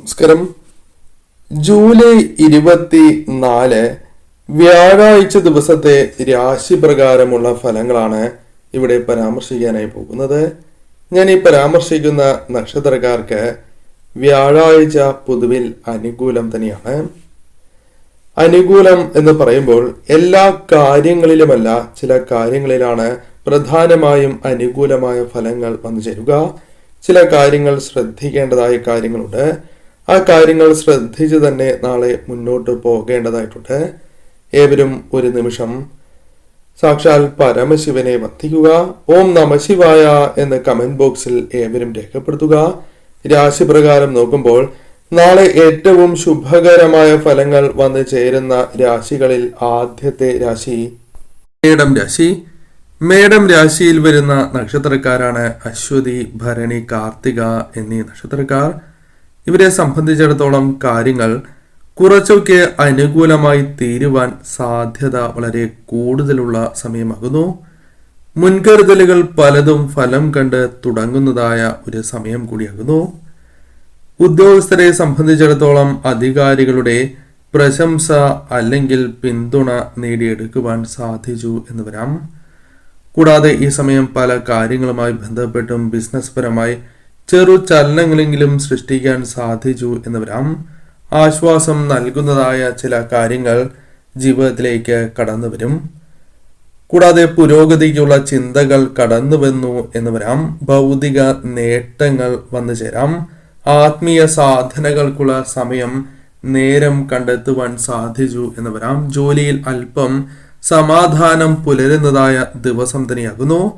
നമസ്കാരം. ജൂലൈ 24 വ്യാഴാഴ്ച ദിവസത്തെ രാശി പ്രകാരമുള്ള ഫലങ്ങളാണ് ഇവിടെ പരാമർശിക്കാനായി പോകുന്നത്. ഞാൻ ഈ പരാമർശിക്കുന്ന നക്ഷത്രക്കാർക്ക് വ്യാഴാഴ്ച പൊതുവിൽ അനുകൂലം തന്നെയാണ്. അനുകൂലം എന്ന് പറയുമ്പോൾ എല്ലാ കാര്യങ്ങളിലുമല്ല, ചില കാര്യങ്ങളിലാണ് പ്രധാനമായും അനുകൂലമായ ഫലങ്ങൾ വന്നു ചേരുക. ചില കാര്യങ്ങൾ ശ്രദ്ധിക്കേണ്ടതായ കാര്യങ്ങളുണ്ട്. ആ കാര്യങ്ങൾ ശ്രദ്ധിച്ച് തന്നെ നാളെ മുന്നോട്ട് പോകേണ്ടതായിട്ടുണ്ട്. ഏവരും ഒരു നിമിഷം സാക്ഷാൽ പരമശിവനെ വന്ദിക്കുക. ഓം നമഃശിവായ എന്ന് കമന്റ് ബോക്സിൽ ഏവരും രേഖപ്പെടുത്തുക. രാശിപ്രകാരം നോക്കുമ്പോൾ നാളെ ഏറ്റവും ശുഭകരമായ ഫലങ്ങൾ വന്നു ചേരുന്ന രാശികളിൽ ആദ്യത്തെ രാശി മേടം രാശി. മേടം രാശിയിൽ വരുന്ന നക്ഷത്രക്കാരാണ് അശ്വതി, ഭരണി, കാർത്തിക എന്നീ നക്ഷത്രക്കാർ. ഇവരെ സംബന്ധിച്ചിടത്തോളം കാര്യങ്ങൾ കുറച്ചൊക്കെ അനുകൂലമായി തീരുവാൻ സാധ്യത വളരെ കൂടുതലുള്ള സമയമാകുന്നു. മുൻകരുതലുകൾ പലതും ഫലം കണ്ട് തുടങ്ങുന്നതായ ഒരു സമയം കൂടിയാകുന്നു. ഉദ്യോഗസ്ഥരെ സംബന്ധിച്ചിടത്തോളം അധികാരികളുടെ പ്രശംസ അല്ലെങ്കിൽ പിന്തുണ നേടിയെടുക്കുവാൻ സാധിച്ചു എന്ന് വരാം. കൂടാതെ ഈ സമയം പല കാര്യങ്ങളുമായി ബന്ധപ്പെട്ടും ബിസിനസ് പരമായി ചെറു ചലനങ്ങളെങ്കിലും സൃഷ്ടിക്കാൻ സാധിച്ചു എന്ന് വരാം. ആശ്വാസം നൽകുന്നതായ ചില കാര്യങ്ങൾ ജീവിതത്തിലേക്ക് കടന്നു വരും. കൂടാതെ പുരോഗതിക്കുള്ള ചിന്തകൾ കടന്നു വന്നു എന്ന് വരാം. ഭൗതിക നേട്ടങ്ങൾ വന്നു ചേരാം. ആത്മീയ സാധനകൾക്കുള്ള സമയം നേരം കണ്ടെത്തുവാൻ സാധിച്ചു എന്ന് വരാം. ജോലിയിൽ അല്പം സമാധാനം പുലരുന്നതായ ദിവസം തന്നെയാകുന്നു.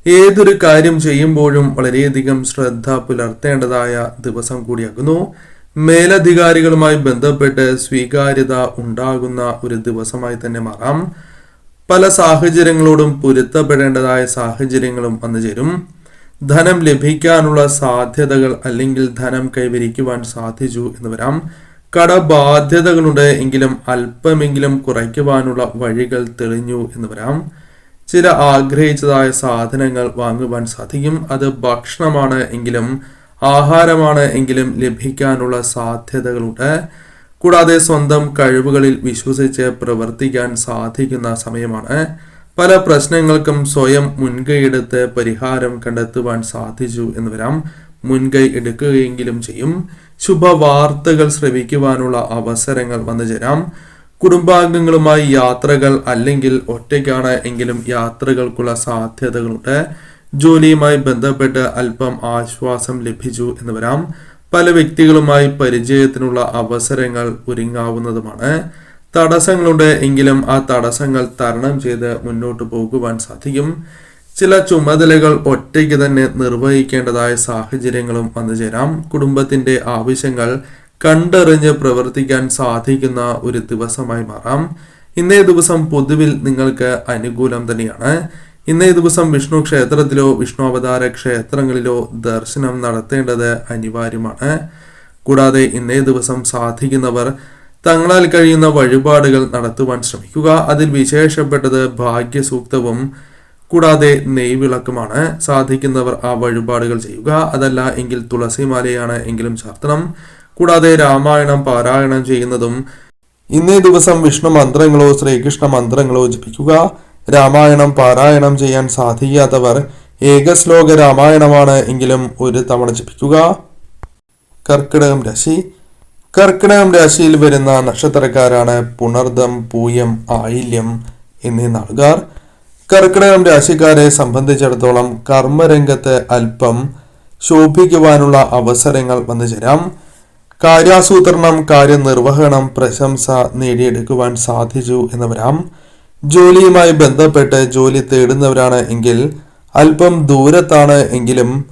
ഏതൊരു കാര്യം ചെയ്യുമ്പോഴും വളരെയധികം ശ്രദ്ധ പുലർത്തേണ്ടതായ ദിവസം കൂടിയാകുന്നു. മേലധികാരികളുമായി ബന്ധപ്പെട്ട് സ്വീകാര്യത ഉണ്ടാകുന്ന ഒരു ദിവസമായി തന്നെ മാറാം. പല സാഹചര്യങ്ങളോടും പൊരുത്തപ്പെടേണ്ടതായ സാഹചര്യങ്ങളും വന്നു ചേരും. ധനം ലഭിക്കാനുള്ള സാധ്യതകൾ അല്ലെങ്കിൽ ധനം കൈവരിക്കുവാൻ സാധിച്ചു എന്ന് വരാം. കടബാധ്യതകളുണ്ട് എങ്കിലും അല്പമെങ്കിലും കുറയ്ക്കുവാനുള്ള വഴികൾ തെളിഞ്ഞു എന്ന് വരാം. ചില ആഗ്രഹിച്ചതായ സാധനങ്ങൾ വാങ്ങുവാൻ സാധിക്കും. അത് ഭക്ഷണമാണ് എങ്കിലും ആഹാരമാണ് എങ്കിലും ലഭിക്കാനുള്ള സാധ്യതകളുണ്ട്. കൂടാതെ സ്വന്തം കഴിവുകളിൽ വിശ്വസിച്ച് പ്രവർത്തിക്കാൻ സാധിക്കുന്ന സമയമാണ്. പല പ്രശ്നങ്ങൾക്കും സ്വയം മുൻകൈയെടുത്ത് പരിഹാരം കണ്ടെത്തുവാൻ സാധിച്ചു എന്ന് വരാം. മുൻകൈ എടുക്കുകയെങ്കിലും ചെയ്യും. ശുഭവാർത്തകൾ ശ്രവിക്കുവാനുള്ള അവസരങ്ങൾ വന്നു ചേരാം. കുടുംബാംഗങ്ങളുമായി യാത്രകൾ അല്ലെങ്കിൽ ഒറ്റയ്ക്കാണ് എങ്കിലും യാത്രകൾക്കുള്ള സാധ്യതകളുണ്ട്. ജോലിയുമായി ബന്ധപ്പെട്ട് അല്പം ആശ്വാസം ലഭിച്ചു എന്ന് വരാം. പല വ്യക്തികളുമായി പരിചയത്തിനുള്ള അവസരങ്ങൾ ഒരുങ്ങാവുന്നതുമാണ്. തടസ്സങ്ങളുണ്ട് എങ്കിലും ആ തടസ്സങ്ങൾ തരണം ചെയ്ത് മുന്നോട്ട് പോകുവാൻ സാധിക്കും. ചില ചുമതലകൾ ഒറ്റയ്ക്ക് തന്നെ നിർവഹിക്കേണ്ടതായ സാഹചര്യങ്ങളും വന്നു ചേരാം. കുടുംബത്തിന്റെ ആവശ്യങ്ങൾ കണ്ടറിഞ്ഞ് പ്രവർത്തിക്കാൻ സാധിക്കുന്ന ഒരു ദിവസമായി മാറാം. ഇന്നേ ദിവസം പൊതുവിൽ നിങ്ങൾക്ക് അനുകൂലം തന്നെയാണ്. ഇന്നേ ദിവസം വിഷ്ണു ക്ഷേത്രത്തിലോ വിഷ്ണു അവതാര ക്ഷേത്രങ്ങളിലോ ദർശനം നടത്തേണ്ടത് അനിവാര്യമാണ്. കൂടാതെ ഇന്നേ ദിവസം സാധിക്കുന്നവർ തങ്ങളാൽ കഴിയുന്ന വഴിപാടുകൾ നടത്തുവാൻ ശ്രമിക്കുക. അതിൽ വിശേഷപ്പെട്ടത് ഭാഗ്യസൂക്തവും കൂടാതെ നെയ്വിളക്കുമാണ്. സാധിക്കുന്നവർ ആ വഴിപാടുകൾ ചെയ്യുക. അതല്ല എങ്കിൽ തുളസിമാലയാണ് എങ്കിലും ചാർത്തണം. കൂടാതെ രാമായണം പാരായണം ചെയ്യുന്നതും ഇന്നേ ദിവസം വിഷ്ണു മന്ത്രങ്ങളോ ശ്രീകൃഷ്ണ മന്ത്രങ്ങളോ ജപിക്കുക. രാമായണം പാരായണം ചെയ്യാൻ സാധിക്കാത്തവർ ഏകശ്ലോക രാമായണമാണ് എങ്കിലും ഒരു തവണ ജപിക്കുക. കർക്കിടകം രാശി. കർക്കിടകം രാശിയിൽ വരുന്ന നക്ഷത്രക്കാരാണ് പുണർദം, പൂയം, ആയില്യം എന്നീ നാളുകാർ. കർക്കിടകം രാശിക്കാരെ സംബന്ധിച്ചിടത്തോളം കർമ്മരംഗത്ത് അല്പം ശോഭിക്കുവാനുള്ള അവസരങ്ങൾ വന്നു ചേരാം. കാര്യാസൂത്രണം, കാര്യനിർവഹണം, പ്രശംസ നേടിയെടുക്കുവാൻ സാധിച്ചു എന്ന് വരാം. ജോലിയുമായി ബന്ധപ്പെട്ട് ജോലി തേടുന്നവരാണ് എങ്കിൽ അല്പം ദൂരത്താണ് എങ്കിലും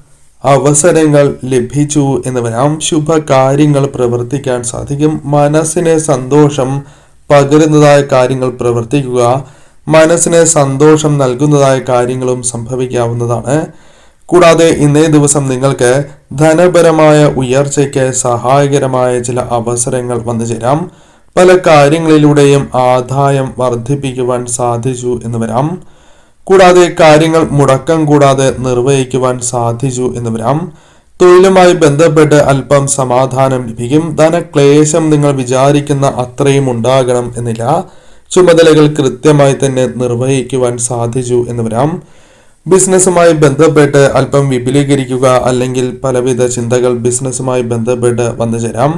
അവസരങ്ങൾ ലഭിച്ചു എന്ന് വരാം. ശുഭകാര്യങ്ങൾ പ്രവർത്തിക്കാൻ സാധിക്കും. മനസ്സിന് സന്തോഷം പകരുന്നതായ കാര്യങ്ങൾ പ്രവർത്തിക്കുക. മനസ്സിന് സന്തോഷം നൽകുന്നതായ കാര്യങ്ങളും സംഭവിക്കാവുന്നതാണ്. കൂടാതെ ഇന്നേ ദിവസം നിങ്ങൾക്ക് ധനപരമായ ഉയർച്ചയ്ക്ക് സഹായകരമായ ചില അവസരങ്ങൾ വന്നു ചേരാം. പല കാര്യങ്ങളിലൂടെയും ആദായം വർദ്ധിപ്പിക്കുവാൻ സാധിച്ചു എന്ന് വരാം. കൂടാതെ കാര്യങ്ങൾ മുടക്കം കൂടാതെ നിർവഹിക്കുവാൻ സാധിച്ചു എന്ന് വരാം. തൊഴിലുമായി ബന്ധപ്പെട്ട് അല്പം സമാധാനം ലഭിക്കും. ധനക്ലേശം നിങ്ങൾ വിചാരിക്കുന്ന അത്രയും ഉണ്ടാകണം എന്നില്ല. ചുമതലകൾ കൃത്യമായി തന്നെ നിർവഹിക്കുവാൻ സാധിച്ചു എന്ന് വരാം. ബിസിനസ്സുമായി ബന്ധപ്പെട്ട് അല്പം വിപുലീകരിക്കുക അല്ലെങ്കിൽ പലവിധ ചിന്തകൾ ബിസിനസ്സുമായി ബന്ധപ്പെട്ട് വന്നു ചേരാം.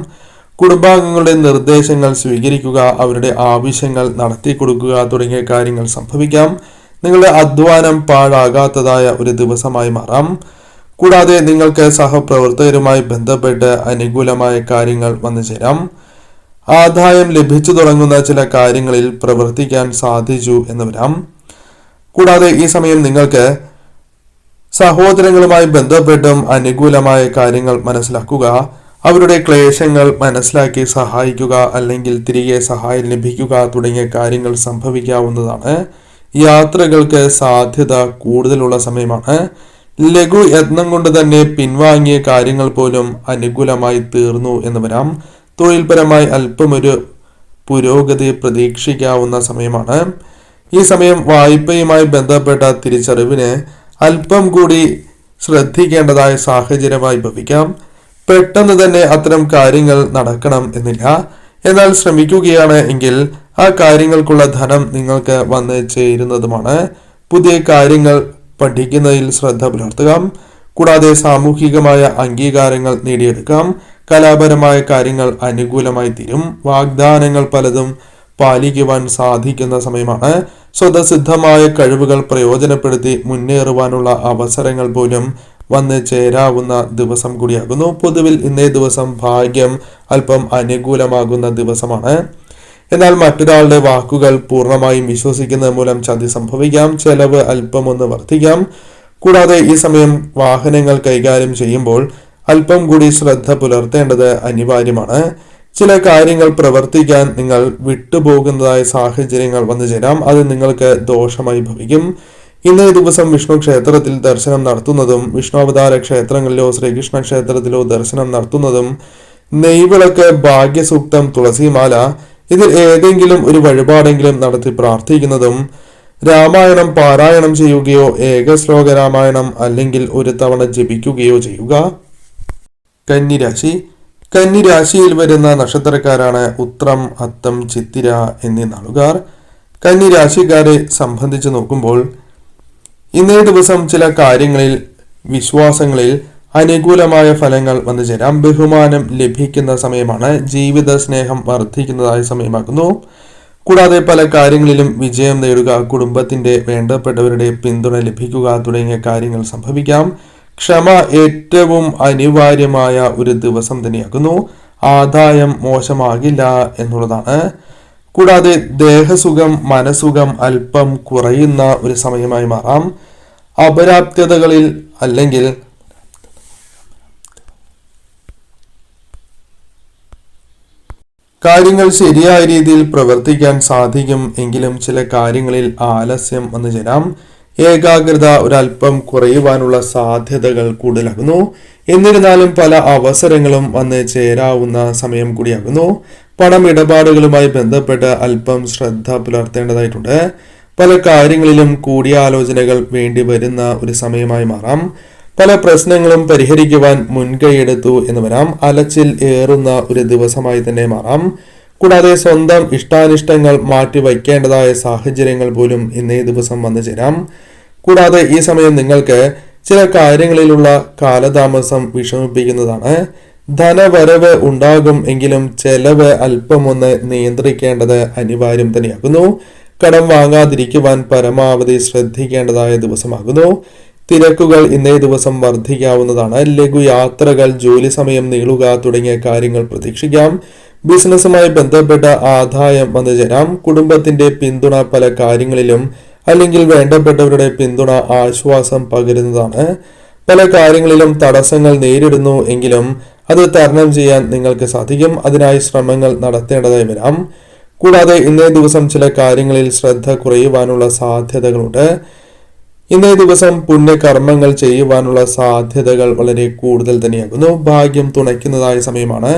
കുടുംബാംഗങ്ങളുടെ നിർദ്ദേശങ്ങൾ സ്വീകരിക്കുക, അവരുടെ ആവശ്യങ്ങൾ നടത്തി കൊടുക്കുക തുടങ്ങിയ കാര്യങ്ങൾ സംഭവിക്കാം. നിങ്ങളുടെ അധ്വാനം പാഴാകാത്തതായ ഒരു ദിവസമായി മാറാം. കൂടാതെ നിങ്ങൾക്ക് സഹപ്രവർത്തകരുമായി ബന്ധപ്പെട്ട് അനുകൂലമായ കാര്യങ്ങൾ വന്നു ചേരാം. ആദായം ലഭിച്ചു തുടങ്ങുന്ന ചില കാര്യങ്ങളിൽ പ്രവർത്തിക്കാൻ സാധിച്ചു എന്ന് വരാം. കൂടാതെ ഈ സമയം നിങ്ങൾക്ക് സഹോദരങ്ങളുമായി ബന്ധപ്പെട്ടും അനുകൂലമായ കാര്യങ്ങൾ മനസ്സിലാക്കുക, അവരുടെ ക്ലേശങ്ങൾ മനസ്സിലാക്കി സഹായിക്കുക അല്ലെങ്കിൽ തിരികെ സഹായം ലഭിക്കുക തുടങ്ങിയ കാര്യങ്ങൾ സംഭവിക്കാവുന്നതാണ്. യാത്രകൾക്ക് സാധ്യത കൂടുതലുള്ള സമയമാണ്. ലഘു യത്നം കൊണ്ട് തന്നെ പിൻവാങ്ങിയ കാര്യങ്ങൾ പോലും അനുകൂലമായി തീർന്നു എന്ന് വരാം. തൊഴിൽപരമായി അല്പമൊരു പുരോഗതി പ്രതീക്ഷിക്കാവുന്ന സമയമാണ്. ഈ സമയം വായ്പയുമായി ബന്ധപ്പെട്ട തിരിച്ചറിവിന് അല്പം കൂടി ശ്രദ്ധിക്കേണ്ടതായ സാഹചര്യമായി ഭവിക്കാം. പെട്ടെന്ന് തന്നെ അത്തരം കാര്യങ്ങൾ നടക്കണം എന്നില്ല. എന്നാൽ ശ്രമിക്കുകയാണ് എങ്കിൽ ആ കാര്യങ്ങൾക്കുള്ള ധനം നിങ്ങൾക്ക് വന്ന് ചേരുന്നതുമാണ്. പുതിയ കാര്യങ്ങൾ പഠിക്കുന്നതിൽ ശ്രദ്ധ പുലർത്തുക. കൂടാതെ സാമൂഹികമായ അംഗീകാരങ്ങൾ നേടിയെടുക്കാം. കലാപരമായ കാര്യങ്ങൾ അനുകൂലമായി തീരും. വാഗ്ദാനങ്ങൾ പലതും പാലിക്കുവാൻ സാധിക്കുന്ന സമയമാണ്. സ്വതസിദ്ധമായ കഴിവുകൾ പ്രയോജനപ്പെടുത്തി മുന്നേറുവാനുള്ള അവസരങ്ങൾ പോലും വന്ന് ചേരാവുന്ന ദിവസം കൂടിയാകുന്നു. പൊതുവിൽ ഇന്നേ ദിവസം ഭാഗ്യം അല്പം അനുകൂലമാകുന്ന ദിവസമാണ്. എന്നാൽ മറ്റൊരാളുടെ വാക്കുകൾ പൂർണ്ണമായും വിശ്വസിക്കുന്നത് മൂലം ചതി സംഭവിക്കാം. ചെലവ് അല്പം ഒന്ന് വർദ്ധിക്കാം. കൂടാതെ ഈ സമയം വാഹനങ്ങൾ കൈകാര്യം ചെയ്യുമ്പോൾ അല്പം കൂടി ശ്രദ്ധ പുലർത്തേണ്ടത് അനിവാര്യമാണ്. ചില കാര്യങ്ങൾ പ്രവർത്തിക്കാൻ നിങ്ങൾ വിട്ടുപോകുന്നതായ സാഹചര്യങ്ങൾ വന്നു ചേരാം. അത് നിങ്ങൾക്ക് ദോഷമായി ഭവിക്കും. ഇന്നേ ദിവസം വിഷ്ണു ക്ഷേത്രത്തിൽ ദർശനം നടത്തുന്നതും വിഷ്ണു അവതാര ക്ഷേത്രങ്ങളിലോ ശ്രീകൃഷ്ണ ക്ഷേത്രത്തിലോ ദർശനം നടത്തുന്നതും നെയ്വിളക്ക്, ഭാഗ്യസൂക്തം, തുളസിമാല ഇതിൽ ഏതെങ്കിലും ഒരു വഴിപാടെങ്കിലും നടത്തി പ്രാർത്ഥിക്കുന്നതും രാമായണം പാരായണം ചെയ്യുകയോ ഏകശ്ലോക രാമായണം അല്ലെങ്കിൽ ഒരു തവണ ജപിക്കുകയോ ചെയ്യുക. കന്നിരാശി. കന്നിരാശിയിൽ വരുന്ന നക്ഷത്രക്കാരാണ് ഉത്രം, അത്തം, ചിത്തിര എന്നീ നാളുകാർ. കന്നിരാശിക്കാരെ സംബന്ധിച്ച് നോക്കുമ്പോൾ ഇന്നേ ദിവസം ചില കാര്യങ്ങളിൽ, വിശ്വാസങ്ങളിൽ അനുകൂലമായ ഫലങ്ങൾ വന്നു ചേരാം. ബഹുമാനം ലഭിക്കുന്ന സമയമാണ്. ജീവിത സ്നേഹം വർദ്ധിക്കുന്നതായ സമയമാകുന്നു. കൂടാതെ പല കാര്യങ്ങളിലും വിജയം നേടുക, കുടുംബത്തിന്റെ വേണ്ടപ്പെട്ടവരുടെ പിന്തുണ ലഭിക്കുക തുടങ്ങിയ കാര്യങ്ങൾ സംഭവിക്കാം. ക്ഷമ ഏറ്റവും അനിവാര്യമായ ഒരു ദിവസം തന്നെയാകുന്നു. ആദായം മോശമാകില്ല എന്നുള്ളതാണ്. കൂടാതെ ദേഹസുഖം, മനസുഖം അല്പം കുറയുന്ന ഒരു സമയമായി മാറാം. അപരാപ്തതകളിൽ അല്ലെങ്കിൽ കാര്യങ്ങൾ ശരിയായ രീതിയിൽ പ്രവർത്തിക്കാൻ സാധിക്കും. എങ്കിലും ചില കാര്യങ്ങളിൽ ആലസ്യം വന്നു ചേരാം. ഏകാഗ്രത ഒരല്പം കുറയുവാനുള്ള സാധ്യതകൾ കൂടുതലാകുന്നു. എന്നിരുന്നാലും പല അവസരങ്ങളും വന്ന് ചേരാവുന്ന സമയം കൂടിയാകുന്നു. പണം ഇടപാടുകളുമായി ബന്ധപ്പെട്ട് അല്പം ശ്രദ്ധ പുലർത്തേണ്ടതായിട്ടുണ്ട്. പല കാര്യങ്ങളിലും കൂടിയാലോചനകൾ വേണ്ടി വരുന്ന ഒരു സമയമായി മാറാം. പല പ്രശ്നങ്ങളും പരിഹരിക്കുവാൻ മുൻകൈയെടുത്തു എന്ന് വരാം. അലച്ചിൽ ഏറുന്ന ഒരു ദിവസമായി തന്നെ മാറാം. കൂടാതെ സ്വന്തം ഇഷ്ടാനിഷ്ടങ്ങൾ മാറ്റിവയ്ക്കേണ്ടതായ സാഹചര്യങ്ങൾ പോലും ഇന്നേ ദിവസം വന്നു ചേരാം. കൂടാതെ ഈ സമയം നിങ്ങൾക്ക് ചില കാര്യങ്ങളിലുള്ള കാലതാമസം വിഷമിപ്പിക്കുന്നതാണ്. ധനവരവ് ഉണ്ടാകും എങ്കിലും ചെലവ് അല്പമൊന്ന് നിയന്ത്രിക്കേണ്ടത് അനിവാര്യം തന്നെയാകുന്നു. കടം വാങ്ങാതിരിക്കുവാൻ പരമാവധി ശ്രദ്ധിക്കേണ്ടതായ ദിവസമാകുന്നു. തിരക്കുകൾ ഇന്നേ ദിവസം വർദ്ധിക്കാവുന്നതാണ്. ലഘു യാത്രകൾ, ജോലി സമയം നീളുക തുടങ്ങിയ കാര്യങ്ങൾ പ്രതീക്ഷിക്കാം. ബിസിനസ്സുമായി ബന്ധപ്പെട്ട ആദായം വന്നു ചേരാം. കുടുംബത്തിന്റെ പിന്തുണ പല കാര്യങ്ങളിലും അല്ലെങ്കിൽ വേണ്ടപ്പെട്ടവരുടെ പിന്തുണ ആശ്വാസം പകരുന്നതാണ്. പല കാര്യങ്ങളിലും തടസ്സങ്ങൾ നേരിടുന്നു എങ്കിലും അത് തരണം ചെയ്യാൻ നിങ്ങൾക്ക് സാധിക്കും. അതിനായി ശ്രമങ്ങൾ നടത്തേണ്ടതായി വരാം. കൂടാതെ ഇന്നേ ദിവസം ചില കാര്യങ്ങളിൽ ശ്രദ്ധ കുറയുവാനുള്ള സാധ്യതകളുണ്ട്. ഇന്നേ ദിവസം പുണ്യകർമ്മങ്ങൾ ചെയ്യുവാനുള്ള സാധ്യതകൾ വളരെ കൂടുതൽ തന്നെയാകുന്നു. ഭാഗ്യം തുണയ്ക്കുന്നതായ സമയമാണ്.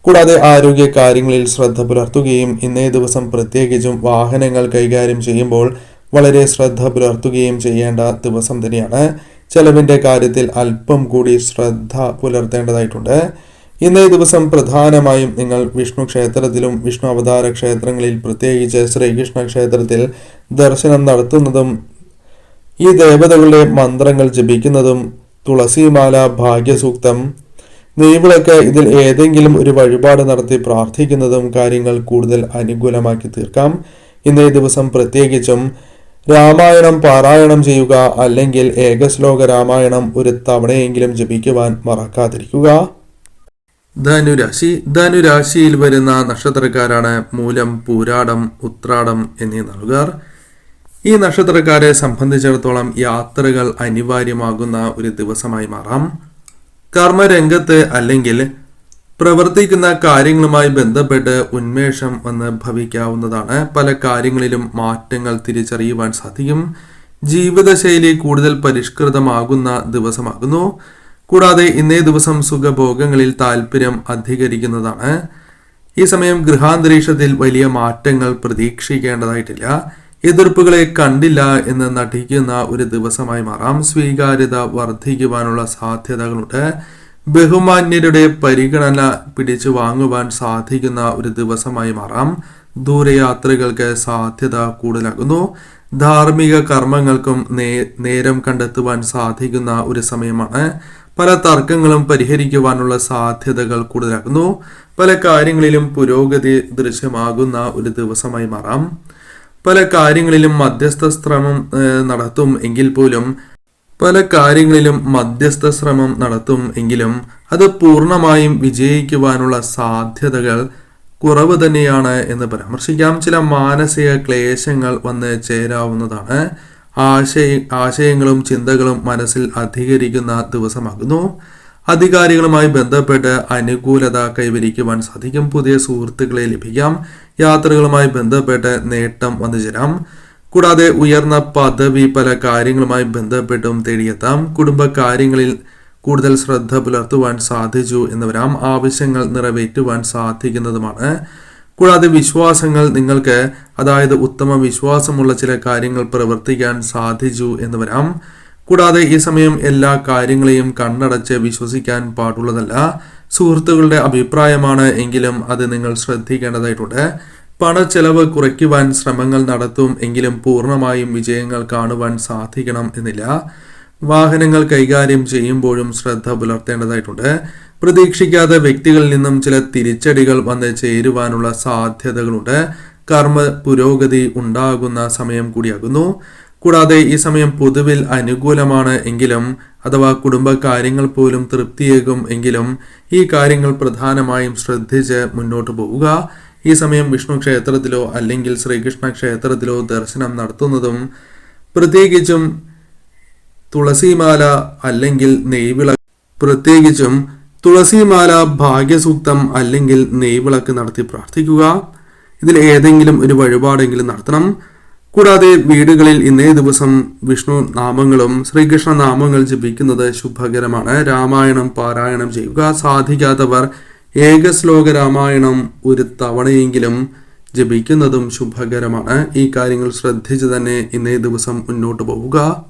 കൂടാതെ ആരോഗ്യ കാര്യങ്ങളിൽ ശ്രദ്ധ പുലർത്തുകയും ഇന്നേ ദിവസം പ്രത്യേകിച്ചും വാഹനങ്ങൾ കൈകാര്യം ചെയ്യുമ്പോൾ വളരെ ശ്രദ്ധ പുലർത്തുകയും ചെയ്യേണ്ട ദിവസം തന്നെയാണ്. ചെലവിന്റെ കാര്യത്തിൽ അല്പം കൂടി ശ്രദ്ധ പുലർത്തേണ്ടതായിട്ടുണ്ട്. ഇന്നേ ദിവസം പ്രധാനമായും നിങ്ങൾ വിഷ്ണു ക്ഷേത്രത്തിലും വിഷ്ണു അവതാര ക്ഷേത്രങ്ങളിൽ പ്രത്യേകിച്ച് ശ്രീകൃഷ്ണ ക്ഷേത്രത്തിൽ ദർശനം നടത്തുന്നതും ഈ ദേവതകളുടെ മന്ത്രങ്ങൾ ജപിക്കുന്നതും തുളസിമാല, ഭാഗ്യസൂക്തം, നെയ്വിളക്ക് ഇതിൽ ഏതെങ്കിലും ഒരു വഴിപാട് നടത്തി പ്രാർത്ഥിക്കുന്നതും കാര്യങ്ങൾ കൂടുതൽ അനുകൂലമാക്കി തീർക്കാം. ഇന്നേ ദിവസം പ്രത്യേകിച്ചും രാമായണം പാരായണം ചെയ്യുക, അല്ലെങ്കിൽ ഏകശ്ലോക രാമായണം ഒരു തവണയെങ്കിലും ജപിക്കുവാൻ മറക്കാതിരിക്കുക. ധനുരാശിയിൽ വരുന്ന നക്ഷത്രക്കാരാണ് മൂലം, പൂരാടം, ഉത്രാടം എന്നീ നാളുകാർ. ഈ നക്ഷത്രക്കാരെ സംബന്ധിച്ചിടത്തോളം യാത്രകൾ അനിവാര്യമാകുന്ന ഒരു ദിവസമായി മാറാം. കർമ്മരംഗത്ത് അല്ലെങ്കിൽ പ്രവർത്തിക്കുന്ന കാര്യങ്ങളുമായി ബന്ധപ്പെട്ട് ഉന്മേഷം വന്ന് ഭവിക്കാവുന്നതാണ്. പല കാര്യങ്ങളിലും മാറ്റങ്ങൾ തിരിച്ചറിയുവാൻ സാധിക്കും. ജീവിതശൈലി കൂടുതൽ പരിഷ്കൃതമാകുന്ന ദിവസമാകുന്നു. കൂടാതെ ഇന്നേ ദിവസം സുഖഭോഗങ്ങളിൽ താല്പര്യം അധികരിക്കുന്നതാണ്. ഈ സമയം ഗൃഹാന്തരീക്ഷത്തിൽ വലിയ മാറ്റങ്ങൾ പ്രതീക്ഷിക്കേണ്ടതായിട്ടില്ല. എതിർപ്പുകളെ കണ്ടില്ല എന്ന് നടിക്കുന്ന ഒരു ദിവസമായി മാറാം. സ്വീകാര്യത വർദ്ധിക്കുവാനുള്ള സാധ്യതകളുണ്ട്. ബഹുമാന്യരുടെ പരിഗണന പിടിച്ചു വാങ്ങുവാൻ സാധിക്കുന്ന ഒരു ദിവസമായി മാറാം. ദൂരയാത്രകൾക്ക് സാധ്യത കൂടുതലാകുന്നു. ധാർമ്മിക കർമ്മങ്ങൾക്കും നേരം കണ്ടെത്തുവാൻ സാധിക്കുന്ന ഒരു സമയമാണ്. പല തർക്കങ്ങളും പരിഹരിക്കുവാനുള്ള സാധ്യതകൾ കൂടുതലാകുന്നു. പല കാര്യങ്ങളിലും പുരോഗതി ദൃശ്യമാകുന്ന ഒരു ദിവസമായി മാറാം. പല കാര്യങ്ങളിലും മധ്യസ്ഥ ശ്രമം നടത്തും എങ്കിലും അത് പൂർണ്ണമായും വിജയിക്കുവാനുള്ള സാധ്യതകൾ കുറവ് തന്നെയാണ് എന്ന് പരാമർശിക്കാം. ചില മാനസിക ക്ലേശങ്ങൾ വന്ന് ചേരാവുന്നതാണ്. ആശയങ്ങളും ചിന്തകളും മനസ്സിൽ അധികരിക്കുന്ന ദിവസമാകുന്നു. അധികാരികളുമായി ബന്ധപ്പെട്ട് അനുകൂലത കൈവരിക്കുവാൻ സാധിക്കും. പുതിയ സുഹൃത്തുക്കളെ ലഭിക്കാം. യാത്രകളുമായി ബന്ധപ്പെട്ട് നേട്ടം വന്നു ചേരാം. കൂടാതെ ഉയർന്ന പദവി പല കാര്യങ്ങളുമായി ബന്ധപ്പെട്ടും തേടിയെത്താം. കുടുംബകാര്യങ്ങളിൽ കൂടുതൽ ശ്രദ്ധ പുലർത്തുവാൻ സാധിച്ചു എന്ന് വരാം. ആവശ്യങ്ങൾ നിറവേറ്റുവാൻ സാധിക്കുന്നതുമാണ്. കൂടാതെ വിശ്വാസങ്ങൾ നിങ്ങൾക്ക്, അതായത് ഉത്തമ വിശ്വാസമുള്ള ചില കാര്യങ്ങൾ പ്രവർത്തിക്കാൻ സാധിച്ചു എന്ന് വരാം. കൂടാതെ ഈ സമയം എല്ലാ കാര്യങ്ങളെയും കണ്ണടച്ച് വിശ്വസിക്കാൻ പാടുള്ളതല്ല. സുഹൃത്തുക്കളുടെ അഭിപ്രായമാണ് എങ്കിലും അത് നിങ്ങൾ ശ്രദ്ധിക്കേണ്ടതായിട്ടുണ്ട്. പണച്ചെലവ് കുറയ്ക്കുവാൻ ശ്രമങ്ങൾ നടത്തും എങ്കിലും പൂർണ്ണമായും വിജയങ്ങൾ കാണുവാൻ സാധിക്കണം എന്നില്ല. വാഹനങ്ങൾ കൈകാര്യം ചെയ്യുമ്പോഴും ശ്രദ്ധ പുലർത്തേണ്ടതായിട്ടുണ്ട്. പ്രതീക്ഷിക്കാത്ത വ്യക്തികളിൽ നിന്നും ചില തിരിച്ചടികൾ വന്ന് ചേരുവാനുള്ള സാധ്യതകളുണ്ട്. കർമ്മ പുരോഗതി ഉണ്ടാകുന്ന സമയം കൂടിയാകുന്നു. കൂടാതെ ഈ സമയം പൊതുവിൽ അനുകൂലമാണ് എങ്കിലും, അഥവാ കുടുംബകാര്യങ്ങൾ പോലും തൃപ്തിയേകും എങ്കിലും ഈ കാര്യങ്ങൾ പ്രധാനമായും ശ്രദ്ധിച്ച് മുന്നോട്ട് പോവുക. ഈ സമയം വിഷ്ണു ക്ഷേത്രത്തിലോ അല്ലെങ്കിൽ ശ്രീകൃഷ്ണ ക്ഷേത്രത്തിലോ ദർശനം നടത്തുന്നതും പ്രത്യേകിച്ചും തുളസിമാല അല്ലെങ്കിൽ തുളസിമാല, ഭാഗ്യസൂക്തം അല്ലെങ്കിൽ നെയ്വിളക്ക് നടത്തി പ്രാർത്ഥിക്കുക. ഇതിൽ ഏതെങ്കിലും ഒരു വഴിപാടെങ്കിലും നടത്തണം. കൂടാതെ വീടുകളിൽ ഇന്നേ ദിവസം വിഷ്ണു നാമങ്ങളും ശ്രീകൃഷ്ണ നാമങ്ങൾ ജപിക്കുന്നത് ശുഭകരമാണ്. രാമായണം പാരായണം ചെയ്യുക. സാധിക്കാത്തവർ ഏകശ്ലോക രാമായണം ഒരു തവണയെങ്കിലും ജപിക്കുന്നതും ശുഭകരമാണ്. ഈ കാര്യങ്ങൾ ശ്രദ്ധിച്ച് തന്നെ ഇന്നേ ദിവസം മുന്നോട്ട് പോവുക.